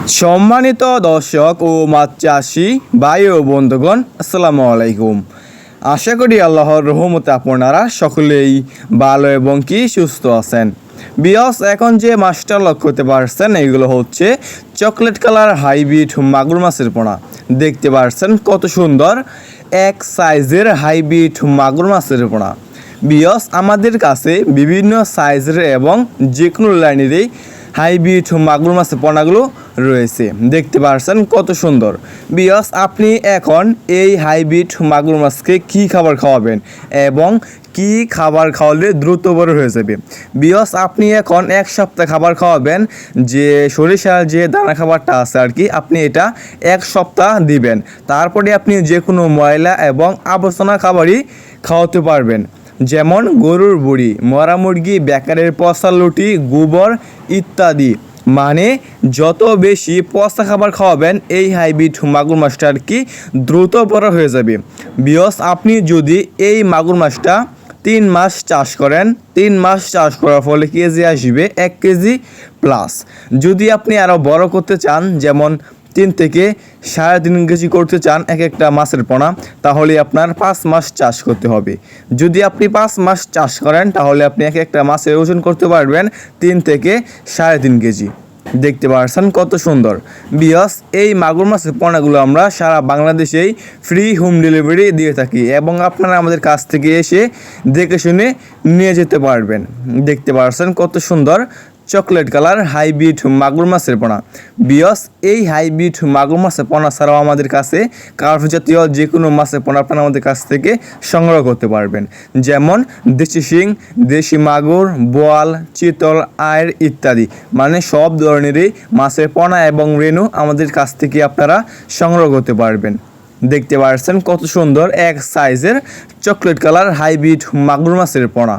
সম্মানিত দর্শক ও মাছ চাষি ভাই ও বন্ধুগণ, আসসালামু আলাইকুম। আশা করি আল্লাহর রহমতে আপনারা সকলেই ভালো এবং কি সুস্থ আছেন। বিয়স, এখন যে মাছটা লক্ষ্য করতে পারছেন এগুলো হচ্ছে চকলেট কালার হাইব্রিড মাগুর মাছের পোনা। দেখতে পারছেন কত সুন্দর এক সাইজের হাইব্রিড মাগুর মাছের পোনা। বিয়স, আমাদের কাছে বিভিন্ন সাইজের এবং যে কোনো লাইনেরই হাইব্রিড মাগুর মাছের পোনাগুলো রয়েছে। দেখতে পাচ্ছেন কত সুন্দর। বিয়স, আপনি এখন এই হাইব্রিড মাগুর মাছকে কী খাবার খাওয়াবেন এবং কি খাবার খাওয়ালে দ্রুত বড় হয়ে যাবে। বিয়স, আপনি এখন এক সপ্তাহ খাবার খাওয়াবেন, যে সরিষার যে দানা খাবারটা আছে আর কি, আপনি এটা এক সপ্তাহ দিবেন। তারপরে আপনি যে কোনো ময়লা এবং আবর্জনা খাবারই খাওয়াতে পারবেন, যেমন গরুর বুড়ি, মরা মুরগি, বেকারের পচা লুটি, গোবর ইত্যাদি। মানে যত বেশি পচা খাবার খাওয়াবেন এই হাইব্রিড মাগুর মাছটা আর কি দ্রুত বড় হয়ে যাবে। বিয়স, আপনি যদি এই মাগুর মাছটা 3 মাস চাষ করেন, 3 মাস চাষ করার ফলে কেজি আসবে 1 কেজি প্লাস। যদি আপনি আরও বড় করতে চান, যেমন 3 থেকে 3.5 কেজি করতে চান এক একটা মাছের পোনা, তাহলে আপনার 5 মাস চাষ করতে হবে। যদি আপনি 5 মাস চাষ করেন তাহলে আপনি এক একটা মাছের ওজন করতে পারবেন 3 থেকে 3.5 কেজি। দেখতে পাচ্ছেন কত সুন্দর। বিয়স, এই মাগুর মাছের পোনাগুলো আমরা সারা বাংলাদেশেই ফ্রি হোম ডেলিভারি দিয়ে থাকি এবং আপনারা আমাদের কাছ থেকে এসে দেখে শুনে নিয়ে যেতে পারবেন। দেখতে পাচ্ছেন কত সুন্দর চকলেট কালার হাইব্রিড মাগুর মাছের পোনা। বিয়স, এই হাইব্রিড মাগুর মাছের পোনা ছাড়াও আমাদের কাছে কার্প জাতীয় যে কোনো মাছের পোনা আপনারা আমাদের কাছ থেকে সংগ্রহ করতে পারবেন, যেমন দেশি শিং, দেশি মাগুর, বোয়াল, চিতল, আয়ের ইত্যাদি। মানে সব ধরনেরই মাছের পোনা এবং রেণু আমাদের কাছ থেকে আপনারা সংগ্রহ করতে পারবেন। দেখতে পাচ্ছেন কত সুন্দর এক সাইজের চকলেট কালার হাইব্রিড মাগুর মাছের পোনা।